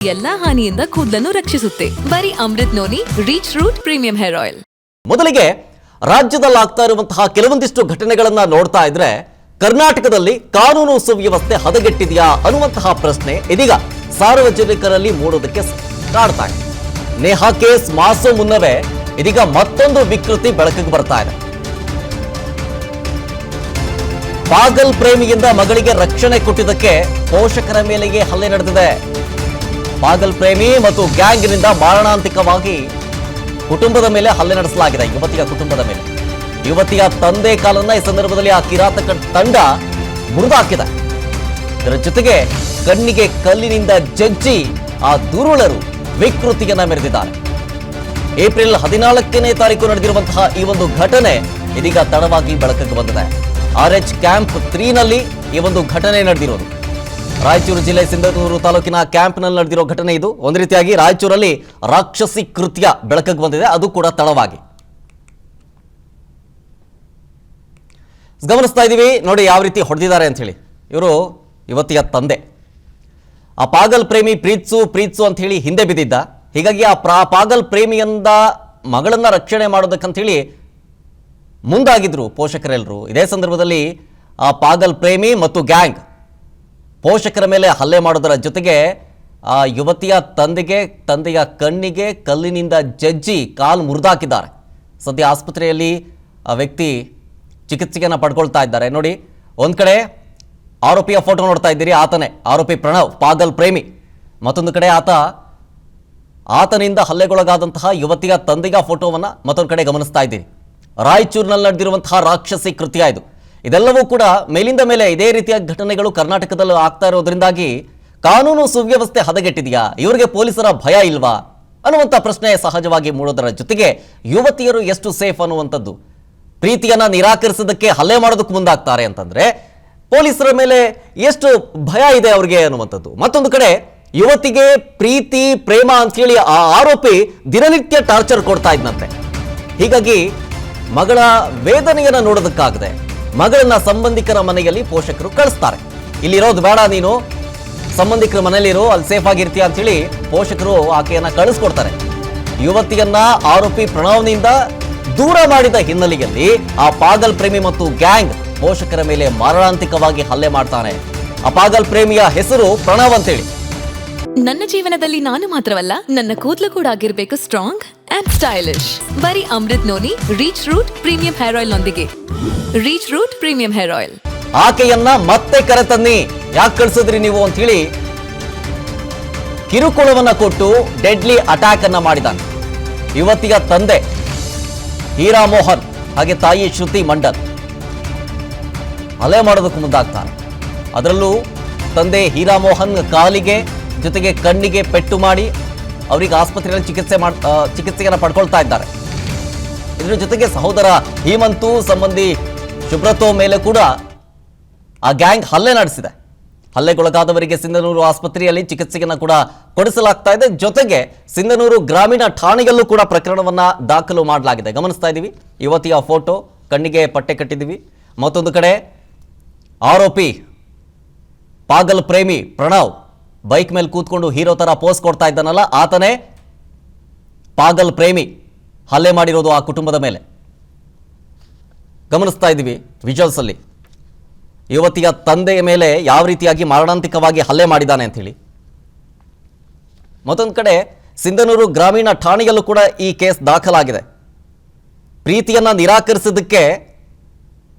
ಎಲ್ಲಾ ಹಾನಿಯಿಂದ ಕೂದಲನ್ನು ರಕ್ಷಿಸುತ್ತೆ. ಬರೀ Amrit noni reach root premium hair oil. ಮೊದಲಿಗೆ ರಾಜ್ಯದಲ್ಲಿ ಆಗ್ತಾ ಇರುವಂತಹ ಕೆಲವೊಂದಿಷ್ಟು ಘಟನೆಗಳನ್ನ ನೋಡ್ತಾ ಇದ್ರೆ ಕರ್ನಾಟಕದಲ್ಲಿ ಕಾನೂನು ಸುವ್ಯವಸ್ಥೆ ಹದಗೆಟ್ಟಿದೆಯಾ ಅನ್ನುವಂತಹ ಪ್ರಶ್ನೆ ಇದೀಗ ಸಾರ್ವಜನಿಕರಲ್ಲಿ ಮೂಡೋದಕ್ಕೆ ಕಾಡ್ತಾ ಇದೆ. ನೇಹಾ ಕೇಸ್ ಮಾಸೋ ಮುನ್ನವೇ ಇದೀಗ ಮತ್ತೊಂದು ವಿಕೃತಿ ಬೆಳಕಿಗೆ ಬರ್ತಾ ಇದೆ. ಪಾಗಲ್ ಪ್ರೇಮಿಯಿಂದ ಮಗಳಿಗೆ ರಕ್ಷಣೆ ಕೊಟ್ಟಿದ್ದಕ್ಕೆ ಪೋಷಕರ ಮೇಲೆಯೇ ಹಲ್ಲೆ ನಡೆದಿದೆ. ಪಾಗಲ್ ಪ್ರೇಮಿ ಮತ್ತು ಗ್ಯಾಂಗ್ನಿಂದ ಮಾರಣಾಂತಿಕವಾಗಿ ಕುಟುಂಬದ ಮೇಲೆ ಹಲ್ಲೆ ನಡೆಸಲಾಗಿದೆ. ಯುವತಿಯ ಕುಟುಂಬದ ಮೇಲೆ ಯುವತಿಯ ತಂದೆ ಕಾಲನ್ನ ಈ ಸಂದರ್ಭದಲ್ಲಿ ಆ ಕಿರಾತಕ ತಂಡ ಮುರಿದಾಕಿದೆ. ಇದರ ಜೊತೆಗೆ ಕಣ್ಣಿಗೆ ಕಲ್ಲಿನಿಂದ ಜಜ್ಜಿ ಆ ದುರುಳರು ವಿಕೃತಿಯನ್ನ ಮೆರೆದಿದ್ದಾರೆ. ಏಪ್ರಿಲ್ 14ನೇ ತಾರೀಕು ನಡೆದಿರುವಂತಹ ಈ ಒಂದು ಘಟನೆ ಇದೀಗ ತಡವಾಗಿ ಬೆಳಕಿಗೆ ಬಂದಿದೆ. RH ಕ್ಯಾಂಪ್ 3 ನಲ್ಲಿ ಈ ಒಂದು ಘಟನೆ ನಡೆದಿರೋದು. ರಾಯಚೂರು ಜಿಲ್ಲೆ ಸಿಂಧನೂರು ತಾಲೂಕಿನ ಕ್ಯಾಂಪ್ನಲ್ಲಿ ನಡೆದಿರೋ ಘಟನೆ ಇದು. ಒಂದು ರೀತಿಯಾಗಿ ರಾಯಚೂರಲ್ಲಿ ರಾಕ್ಷಸಿ ಕೃತ್ಯ ಬೆಳಕಿಗೆ ಬಂದಿದೆ, ಅದು ಕೂಡ ತಡವಾಗಿ. ಗಮನಿಸ್ತಾ ಇದ್ದೀವಿ ನೋಡಿ ಯಾವ ರೀತಿ ಹೊಡೆದಿದ್ದಾರೆ ಅಂತ ಹೇಳಿ. ಇವರು ಯುವತಿಯ ತಂದೆ ಆ ಪಾಗಲ್ ಪ್ರೇಮಿ ಪ್ರೀತ್ಸು ಅಂತ ಹೇಳಿ ಹಿಂದೆ ಬಿದ್ದಿದ್ದ. ಹೀಗಾಗಿ ಆ ಪಾಗಲ್ ಪ್ರೇಮಿಯಿಂದ ಮಗಳನ್ನ ರಕ್ಷಣೆ ಮಾಡೋದಕ್ಕಂತ ಹೇಳಿ ಮುಂದಾಗಿದ್ರು ಪೋಷಕರೆಲ್ಲರೂ. ಇದೇ ಸಂದರ್ಭದಲ್ಲಿ ಆ ಪಾಗಲ್ ಪ್ರೇಮಿ ಮತ್ತು ಗ್ಯಾಂಗ್ ಪೋಷಕರ ಮೇಲೆ ಹಲ್ಲೆ ಮಾಡೋದರ ಜೊತೆಗೆ ಆ ಯುವತಿಯ ತಂದೆಯ ಕಣ್ಣಿಗೆ ಕಲ್ಲಿನಿಂದ ಜಜ್ಜಿ ಕಾಲು ಮುರಿದಾಕಿದ್ದಾರೆ. ಸದ್ಯ ಆಸ್ಪತ್ರೆಯಲ್ಲಿ ಆ ವ್ಯಕ್ತಿ ಚಿಕಿತ್ಸೆಯನ್ನು ಪಡ್ಕೊಳ್ತಾ ಇದ್ದಾರೆ. ನೋಡಿ, ಒಂದು ಕಡೆ ಆರೋಪಿಯ ಫೋಟೋ ನೋಡ್ತಾ ಇದ್ದೀರಿ, ಆತನೇ ಆರೋಪಿ ಪ್ರಣವ್ ಪಾಗಲ್ ಪ್ರೇಮಿ. ಮತ್ತೊಂದು ಕಡೆ ಆತನಿಂದ ಹಲ್ಲೆಗೊಳಗಾದಂತಹ ಯುವತಿಯ ತಂದೆಯ ಫೋಟೋವನ್ನು ಮತ್ತೊಂದು ಕಡೆ ಗಮನಿಸ್ತಾ ಇದ್ದೀರಿ. ರಾಯಚೂರಿನಲ್ಲಿ ನಡೆದಿರುವಂತಹ ರಾಕ್ಷಸಿ ಕೃತ್ಯ ಇದು. ಇದೆಲ್ಲವೂ ಕೂಡ ಮೇಲಿಂದ ಮೇಲೆ ಇದೇ ರೀತಿಯ ಘಟನೆಗಳು ಕರ್ನಾಟಕದಲ್ಲಿ ಆಗ್ತಾ ಇರೋದ್ರಿಂದಾಗಿ ಕಾನೂನು ಸುವ್ಯವಸ್ಥೆ ಹದಗೆಟ್ಟಿದೆಯಾ, ಇವರಿಗೆ ಪೊಲೀಸರ ಭಯ ಇಲ್ವಾ ಅನ್ನುವಂಥ ಪ್ರಶ್ನೆ ಸಹಜವಾಗಿ ಮೂಡೋದರ ಜೊತೆಗೆ ಯುವತಿಯರು ಎಷ್ಟು ಸೇಫ್ ಅನ್ನುವಂಥದ್ದು, ಪ್ರೀತಿಯನ್ನ ನಿರಾಕರಿಸೋದಕ್ಕೆ ಹಲ್ಲೆ ಮಾಡೋದಕ್ಕೆ ಮುಂದಾಗ್ತಾರೆ ಅಂತಂದ್ರೆ ಪೊಲೀಸರ ಮೇಲೆ ಎಷ್ಟು ಭಯ ಇದೆ ಅವ್ರಿಗೆ ಅನ್ನುವಂಥದ್ದು. ಮತ್ತೊಂದು ಕಡೆ ಯುವತಿಗೆ ಪ್ರೀತಿ ಪ್ರೇಮ ಅಂತ ಹೇಳಿ ಆ ಆರೋಪಿ ದಿನನಿತ್ಯ ಟಾರ್ಚರ್ ಕೊಡ್ತಾ ಇದ್ದಂತೆ. ಹೀಗಾಗಿ ಮಗಳ ವೇದನೆಯನ್ನ ನೋಡೋದಕ್ಕಾಗದೆ ಮಗಳನ್ನ ಸಂಬಂಧಿಕರ ಮನೆಯಲ್ಲಿ ಪೋಷಕರು ಕಳಿಸ್ತಾರೆ. ಇಲ್ಲಿರೋದು ಬೇಡ, ನೀನು ಸಂಬಂಧಿಕರ ಮನೆಯಲ್ಲಿರೋ, ಅಲ್ಲಿ ಸೇಫ್ ಆಗಿರ್ತೀಯ ಅಂತ ಹೇಳಿ ಪೋಷಕರು ಆಕೆಯನ್ನ ಕಳಿಸ್ಕೊಡ್ತಾರೆ. ಯುವತಿಯನ್ನ ಆರೋಪಿ ಪ್ರಣವ್ನಿಂದ ದೂರ ಮಾಡಿದ ಹಿನ್ನೆಲೆಯಲ್ಲಿ ಆ ಪಾಗಲ್ ಪ್ರೇಮಿ ಮತ್ತು ಗ್ಯಾಂಗ್ ಪೋಷಕರ ಮೇಲೆ ಮಾರಣಾಂತಿಕವಾಗಿ ಹಲ್ಲೆ ಮಾಡ್ತಾನೆ. ಆ ಪಾಗಲ್ ಪ್ರೇಮಿಯ ಹೆಸರು ಪ್ರಣವ್ ಅಂತೇಳಿ. ನನ್ನ ಜೀವನದಲ್ಲಿ ನಾನು ಮಾತ್ರವಲ್ಲ, ನನ್ನ ಕೂದಲು ಕೂಡ ಆಗಿರ್ಬೇಕು ಸ್ಟ್ರಾಂಗ್ ಅಂಡ್ ಸ್ಟೈಲಿಶ್. ಬರೀ Amrit noni reach root premium hair ಆಯಿಲ್ ನೊಂದಿಗೆ. Reach root premium hair oil. ಆಕೆಯನ್ನ ಮತ್ತೆ ಕರೆತನ್ನಿ, ಯಾಕೆ ಕಳಿಸಿದ್ರಿ ನೀವು ಅಂತ ಹೇಳಿ ಕಿರುಕುಳವನ್ನ ಕೊಟ್ಟು ಡೆಡ್ಲಿ ಅಟ್ಯಾಕ್ ಅನ್ನ ಮಾಡಿದಾನೆ. ಯುವತಿಯ ತಂದೆ ಹೀರಾ ಮೋಹನ್ ಹಾಗೆ ತಾಯಿ ಶ್ರುತಿ ಮಂಡಲ್ ಹಲ್ಲೆ ಮಾಡೋದಕ್ಕೆ ಮುಂದಾಗ್ತಾರೆ. ಅದರಲ್ಲೂ ತಂದೆ ಹೀರಾ ಮೋಹನ್ ಕಾಲಿಗೆ ಜೊತೆಗೆ ಕಣ್ಣಿಗೆ ಪೆಟ್ಟು ಮಾಡಿ ಅವರಿಗೆ ಆಸ್ಪತ್ರೆಯಲ್ಲಿ ಚಿಕಿತ್ಸೆಯನ್ನು ಪಡ್ಕೊಳ್ತಾ ಇದ್ದಾರೆ. ಇದರ ಜೊತೆಗೆ ಸಹೋದರ ಹೇಮಂತು ಸಂಬಂಧಿ ಶುಭ್ರತೋ ಮೇಲೆ ಕೂಡ ಆ ಗ್ಯಾಂಗ್ ಹಲ್ಲೆ ನಡೆಸಿದೆ. ಹಲ್ಲೆಗೊಳಗಾದವರಿಗೆ ಸಿಂಧನೂರು ಆಸ್ಪತ್ರೆಯಲ್ಲಿ ಚಿಕಿತ್ಸೆಯನ್ನು ಕೂಡ ಕೊಡಿಸಲಾಗ್ತಾ ಇದೆ. ಜೊತೆಗೆ ಸಿಂಧನೂರು ಗ್ರಾಮೀಣ ಠಾಣೆಯಲ್ಲೂ ಕೂಡ ಪ್ರಕರಣವನ್ನ ದಾಖಲು ಮಾಡಲಾಗಿದೆ. ಗಮನಿಸ್ತಾ ಇದ್ದೀವಿ ಯುವತಿಯ ಫೋಟೋ, ಕಣ್ಣಿಗೆ ಪಟ್ಟೆ ಕಟ್ಟಿದ್ದೀವಿ. ಮತ್ತೊಂದು ಕಡೆ ಆರೋಪಿ ಪಾಗಲ್ ಪ್ರೇಮಿ ಪ್ರಣವ್ ಬೈಕ್ ಮೇಲೆ ಕೂತ್ಕೊಂಡು ಹೀರೋ ತರ ಪೋಸ್ ಕೊಡ್ತಾ ಇದ್ದಾನಲ್ಲ, ಆತನೇ ಪಾಗಲ್ ಪ್ರೇಮಿ ಹಲ್ಲೆ ಮಾಡಿರೋದು ಆ ಕುಟುಂಬದ ಮೇಲೆ. ಗಮನಿಸ್ತಾ ಇದ್ದೀವಿ ವಿಜುವಲ್ಸ್ ಅಲ್ಲಿ ಯುವತಿಯ ತಂದೆಯ ಮೇಲೆ ಯಾವ ರೀತಿಯಾಗಿ ಮಾರಣಾಂತಿಕವಾಗಿ ಹಲ್ಲೆ ಮಾಡಿದ್ದಾನೆ ಅಂತ ಹೇಳಿ. ಮತ್ತೊಂದು ಕಡೆ ಸಿಂಧನೂರು ಗ್ರಾಮೀಣ ಠಾಣೆಯಲ್ಲೂ ಕೂಡ ಈ ಕೇಸ್ ದಾಖಲಾಗಿದೆ. ಪ್ರೀತಿಯನ್ನ ನಿರಾಕರಿಸಿದ್ದಕ್ಕೆ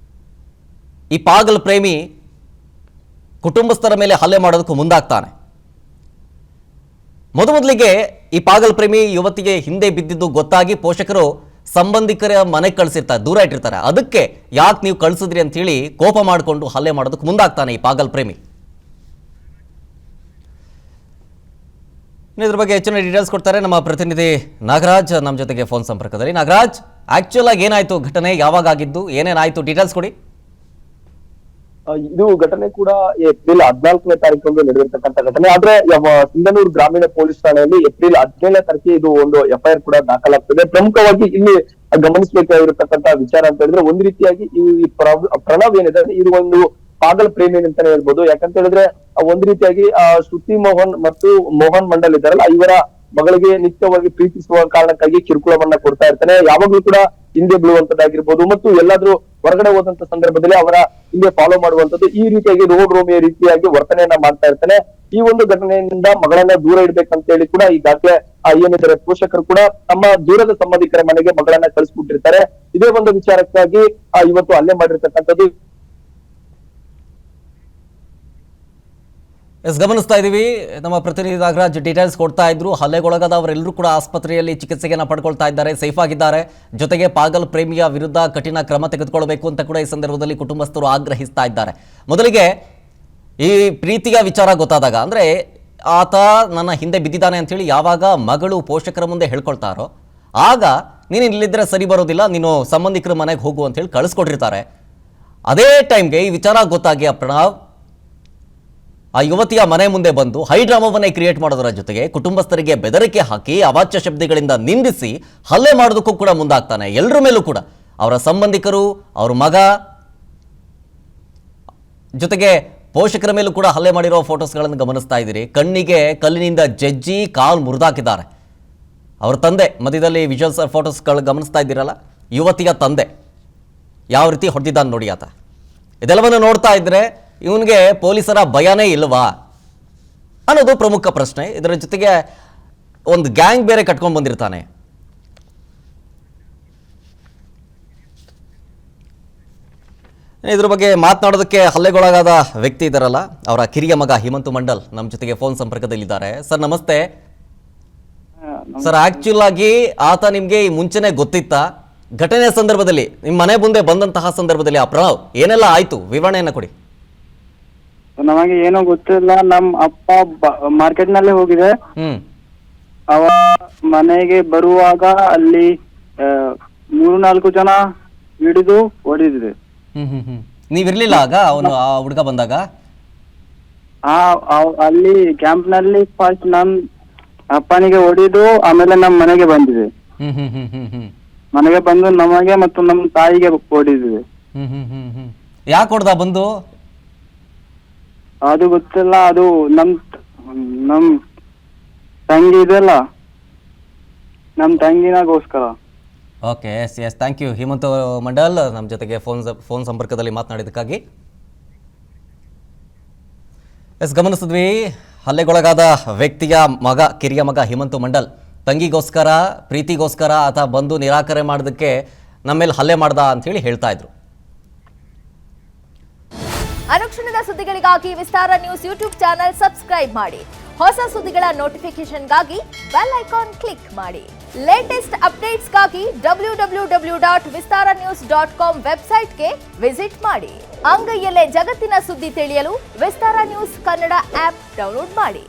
ಈ ಪಾಗಲ್ ಪ್ರೇಮಿ ಕುಟುಂಬಸ್ಥರ ಮೇಲೆ ಹಲ್ಲೆ ಮಾಡೋದಕ್ಕೂ ಮುಂದಾಗ್ತಾನೆ. ಮೊದಲಿಗೆ ಈ ಪಾಗಲ್ ಪ್ರೇಮಿ ಯುವತಿಗೆ ಹಿಂದೆ ಬಿದ್ದಿದ್ದು ಗೊತ್ತಾಗಿ ಪೋಷಕರು ಸಂಬಂಧಿಕರ ಮನೆಗೆ ಕಳಿಸಿರ್ತಾರೆ, ದೂರ ಇಟ್ಟಿರ್ತಾರೆ. ಅದಕ್ಕೆ ಯಾಕೆ ನೀವು ಕಳಿಸಿದ್ರಿ ಅಂತ ಹೇಳಿ ಕೋಪ ಮಾಡಿಕೊಂಡು ಹಲ್ಲೆ ಮಾಡೋದಕ್ಕೆ ಮುಂದಾಗ್ತಾನೆ ಈ ಪಾಗಲ್ ಪ್ರೇಮಿ. ಇದ್ರ ಬಗ್ಗೆ ಹೆಚ್ಚಿನ ಡೀಟೇಲ್ಸ್ ಕೊಡ್ತಾರೆ ನಮ್ಮ ಪ್ರತಿನಿಧಿ ನಾಗರಾಜ್ ನಮ್ಮ ಜೊತೆಗೆ ಫೋನ್ ಸಂಪರ್ಕದಲ್ಲಿ. ನಾಗರಾಜ್, ಆಕ್ಚುಲ್ ಆಗಿ ಏನಾಯ್ತು ಘಟನೆ, ಯಾವಾಗ ಆಗಿದ್ದು, ಏನೇನಾಯ್ತು, ಡೀಟೇಲ್ಸ್ ಕೊಡಿ. ಇದು ಘಟನೆ ಕೂಡ ಏಪ್ರಿಲ್ 14ನೇ ತಾರೀಕು ನಡೆದಿರ್ತಕ್ಕಂಥ ಘಟನೆ. ಆದ್ರೆ ಸಿಂಧನೂರು ಗ್ರಾಮೀಣ ಪೊಲೀಸ್ ಠಾಣೆಯಲ್ಲಿ ಏಪ್ರಿಲ್ 17ನೇ ತಾರೀಕಿಗೆ ಇದು ಒಂದು FIR ಕೂಡ ದಾಖಲಾಗ್ತದೆ. ಪ್ರಮುಖವಾಗಿ ಇಲ್ಲಿ ಗಮನಿಸಬೇಕಾಗಿರತಕ್ಕಂತ ವಿಚಾರ ಅಂತ ಹೇಳಿದ್ರೆ, ಒಂದು ರೀತಿಯಾಗಿ ಈ ಪ್ರಣವ್ ಏನಿದೆ ಇದು ಒಂದು ಪಾಗಲ್ ಪ್ರೇಮಿ ಅಂತಾನೆ ಹೇಳ್ಬೋದು. ಯಾಕಂತ ಹೇಳಿದ್ರೆ ಒಂದ್ ರೀತಿಯಾಗಿ ಶ್ರುತಿ ಮೋಹನ್ ಮತ್ತು ಮೋಹನ್ ಮಂಡಲ್ ಇದ್ದಾರಲ್ಲ, ಇವರ ಮಗಳಿಗೆ ನಿತ್ಯವಾಗಿ ಪ್ರೀತಿಸುವ ಕಾರಣಕ್ಕಾಗಿ ಕಿರುಕುಳವನ್ನ ಕೊಡ್ತಾ ಇರ್ತಾನೆ. ಯಾವಾಗ್ಲೂ ಕೂಡ ಹಿಂದೆ ಬೀಳುವಂತದ್ದಾಗಿರ್ಬೋದು ಮತ್ತು ಎಲ್ಲಾದ್ರೂ ಹೊರಗಡೆ ಹೋದಂತ ಸಂದರ್ಭದಲ್ಲಿ ಅವರ ಹಿಂದೆ ಫಾಲೋ ಮಾಡುವಂತದ್ದು, ಈ ರೀತಿಯಾಗಿ ರೋಡ್ ರೋಮಿಯ ರೀತಿಯಾಗಿ ವರ್ತನೆಯನ್ನ ಮಾಡ್ತಾ ಇರ್ತಾನೆ. ಈ ಒಂದು ಘಟನೆಯಿಂದ ಮಗಳನ್ನ ದೂರ ಇಡ್ಬೇಕಂತ ಹೇಳಿ ಕೂಡ ಈಗಾಗಲೇ ಏನಿದ್ದಾರೆ ಪೋಷಕರು ಕೂಡ ತಮ್ಮ ದೂರದ ಸಂಬಂಧಿಕರ ಮನೆಗೆ ಮಗಳನ್ನ ಕಳಿಸ್ಬಿಟ್ಟಿರ್ತಾರೆ. ಇದೇ ಒಂದು ವಿಚಾರಕ್ಕಾಗಿ ಇವತ್ತು ಹಲ್ಲೆ ಮಾಡಿರ್ತಕ್ಕಂಥದ್ದು. ಗಮನಿಸ್ತಾ ಇದೀವಿ, ನಮ್ಮ ಪ್ರತಿನಿಧಿ ನಾಗರಾಜ್ ಡೀಟೇಲ್ಸ್ ಕೊಡ್ತಾ ಇದ್ರು. ಹಲ್ಲೆಗೊಳಗಾದವರೆಲ್ಲರೂ ಕೂಡ ಆಸ್ಪತ್ರೆಯಲ್ಲಿ ಚಿಕಿತ್ಸೆಯನ್ನು ಪಡ್ಕೊಳ್ತಾ ಇದ್ದಾರೆ, ಸೇಫ್ ಆಗಿದ್ದಾರೆ. ಜೊತೆಗೆ ಪಾಗಲ್ ಪ್ರೇಮಿಯ ವಿರುದ್ಧ ಕಠಿಣ ಕ್ರಮ ತೆಗೆದುಕೊಳ್ಬೇಕು ಅಂತ ಕೂಡ ಈ ಸಂದರ್ಭದಲ್ಲಿ ಕುಟುಂಬಸ್ಥರು ಆಗ್ರಹಿಸ್ತಾ ಇದ್ದಾರೆ. ಮೊದಲಿಗೆ ಈ ಪ್ರೀತಿಯ ವಿಚಾರ ಗೊತ್ತಾದಾಗ, ಅಂದರೆ ಆತ ನನ್ನ ಹಿಂದೆ ಬಿದ್ದಿದ್ದಾನೆ ಅಂಥೇಳಿ ಯಾವಾಗ ಮಗಳು ಪೋಷಕರ ಮುಂದೆ ಹೇಳ್ಕೊಳ್ತಾರೋ ಆಗ ನೀನು ಇಲ್ಲಿದ್ದರೆ ಸರಿ ಬರೋದಿಲ್ಲ, ನೀನು ಸಂಬಂಧಿಕರ ಮನೆಗೆ ಹೋಗು ಅಂತ ಹೇಳಿ ಕಳಿಸ್ಕೊಟ್ಟಿರ್ತಾರೆ. ಅದೇ ಟೈಮ್ಗೆ ಈ ವಿಚಾರ ಗೊತ್ತಾಗಿ ಪ್ರಣವ್ ಆ ಯುವತಿಯ ಮನೆ ಮುಂದೆ ಬಂದು ಹೈಡ್ರಾಮಾವನ್ನೇ ಕ್ರಿಯೇಟ್ ಮಾಡೋದರ ಜೊತೆಗೆ ಕುಟುಂಬಸ್ಥರಿಗೆ ಬೆದರಿಕೆ ಹಾಕಿ ಅವಾಚ್ಯ ಶಬ್ದಗಳಿಂದ ನಿಂದಿಸಿ ಹಲ್ಲೆ ಮಾಡೋದಕ್ಕೂ ಕೂಡ ಮುಂದಾಗ್ತಾನೆ. ಎಲ್ಲರ ಮೇಲೂ ಕೂಡ ಅವರ ಸಂಬಂಧಿಕರು, ಅವ್ರ ಮಗ, ಜೊತೆಗೆ ಪೋಷಕರ ಮೇಲೂ ಕೂಡ ಹಲ್ಲೆ ಮಾಡಿರೋ ಫೋಟೋಸ್ಗಳನ್ನು ಗಮನಿಸ್ತಾ ಇದ್ದೀರಿ. ಕಣ್ಣಿಗೆ ಕಲ್ಲಿನಿಂದ ಜಜ್ಜಿ ಕಾಲು ಮುರಿದಾಕಿದ್ದಾರೆ. ಅವ್ರ ತಂದೆ ಮಧ್ಯದಲ್ಲಿ ವಿಜುವಲ್ಸ್ ಫೋಟೋಸ್ಗಳು ಗಮನಿಸ್ತಾ ಇದ್ದೀರಲ್ಲ, ಯುವತಿಯ ತಂದೆ ಯಾವ ರೀತಿ ಹೊಡೆದಿದ್ದಾನೆ ನೋಡಿ ಆತ. ಇದೆಲ್ಲವನ್ನು ನೋಡ್ತಾ ಇದ್ರೆ ಇವನಿಗೆ ಪೊಲೀಸರ ಭಯನೇ ಇಲ್ವಾ ಅನ್ನೋದು ಪ್ರಮುಖ ಪ್ರಶ್ನೆ. ಇದರ ಜೊತೆಗೆ ಒಂದು ಗ್ಯಾಂಗ್ ಬೇರೆ ಕಟ್ಕೊಂಡು ಬಂದಿರ್ತಾನೆ. ಇದ್ರ ಬಗ್ಗೆ ಮಾತನಾಡೋದಕ್ಕೆ ಹಲ್ಲೆಗೊಳಗಾದ ವ್ಯಕ್ತಿ ಇದ್ದಾರಲ್ಲ, ಅವರ ಕಿರಿಯ ಮಗ ಹಿಮಂತು ಮಂಡಲ್ ನಮ್ಮ ಜೊತೆಗೆ ಫೋನ್ ಸಂಪರ್ಕದಲ್ಲಿದ್ದಾರೆ. ಸರ್ ನಮಸ್ತೆ. ಸರ್, ಆಕ್ಚುಲ್ ಆಗಿ ಆತ ನಿಮಗೆ ಈ ಮುಂಚೆನೆ ಗೊತ್ತಿತ್ತ? ಘಟನೆ ಸಂದರ್ಭದಲ್ಲಿ ನಿಮ್ಮ ಮನೆ ಮುಂದೆ ಬಂದಂತಹ ಸಂದರ್ಭದಲ್ಲಿ ಆ ಪ್ರಣವ್ ಏನೆಲ್ಲ ಆಯ್ತು, ವಿವರಣೆಯನ್ನ ಕೊಡಿ. ನಮಗೆ ಏನೋ ಗೊತ್ತಿಲ್ಲ. ನಮ್ ಅಪ್ಪ ಮಾರ್ಕೆಟ್ ನಲ್ಲಿ ಹೋಗಿದೆ. ಅವ ಮನೆಗೆ ಬರುವಾಗ ಅಲ್ಲಿ 3-4 ಜನ ಹಿಡಿದು ಹೊಡಿದಿದೆ. ನೀವಿರ್ಲಿಲ್ಲ ಆಗ ಅವನು ಆ ಹುಡುಗ ಬಂದಾಗ? ಅಲ್ಲಿ ಕ್ಯಾಂಪ್ ನಲ್ಲಿ ಫಸ್ಟ್ ನಮ್ ಅಪ್ಪನಿಗೆ ಹೊಡಿದು ಆಮೇಲೆ ನಮ್ ಮನೆಗೆ ಬಂದಿದೆ. ಮನೆಗೆ ಬಂದು ನಮಗೆ ಮತ್ತು ನಮ್ ತಾಯಿಗೆ ಹೊಡಿದಿದೆ. ಯಾಕೆ ಹೊಡ್ದ ಬಂದು? ಅದು ಗೊತ್ತಿಲ್ಲ. ಅದು ನಮ್ ತಂಗಿ ಇದೆಲ್ಲ, ನಮ್ ತಂಗಿನಾಗೋಸ್ಕರ. Okay, yes yes, thank you Himanta Mandal ನಮ್ಮ ಜೊತೆಗೆ ಫೋನ್ ಸಂಪರ್ಕದಲ್ಲಿ ಮಾತನಾಡಿದ್ದಕ್ಕಾಗಿ. ಎಸ್, ಗಮನಿಸಿದ್ವಿ ಹಲ್ಲೆಗೊಳಗಾದ ವ್ಯಕ್ತಿಯ ಮಗ, ಕಿರಿಯ ಮಗ ಹಿಮಂತ ಮಂಡಲ್ ತಂಗಿಗೋಸ್ಕರ, ಪ್ರೀತಿಗೋಸ್ಕರ ಆತ ಬಂದು ನಿರಾಕರಣೆ ಮಾಡೋದಕ್ಕೆ ನಮ್ಮ ಮೇಲೆ ಹಲ್ಲೆ ಮಾಡ್ದ ಅಂಥೇಳಿ ಹೇಳ್ತಾ ಇದ್ರು. ಅನುಕ್ಷಣದ ಸುದ್ದಿಗಳಿಗಾಗಿ ವಿಸ್ತಾರ ನ್ಯೂಸ್ ಯೂಟ್ಯೂಬ್ ಚಾನೆಲ್ ಸಬ್ಸ್ಕ್ರೈಬ್ ಮಾಡಿ. ಹೊಸ ಸುದ್ದಿಗಳ ನೋಟಿಫಿಕೇಶನ್ಗಾಗಿ ಬೆಲ್ ಐಕಾನ್ ಕ್ಲಿಕ್ ಮಾಡಿ. ಲೇಟೆಸ್ಟ್ ಅಪ್ಡೇಟ್ಸ್ಗಾಗಿ www.vistaranews.com ವೆಬ್ಸೈಟ್ಗೆ ವಿಸಿಟ್ ಮಾಡಿ. ಅಂಗೈಯಲ್ಲೇ ಜಗತ್ತಿನ ಸುದ್ದಿ ತಿಳಿಯಲು ವಿಸ್ತಾರ ನ್ಯೂಸ್ ಕನ್ನಡ ಆಪ್ ಡೌನ್ಲೋಡ್ ಮಾಡಿ.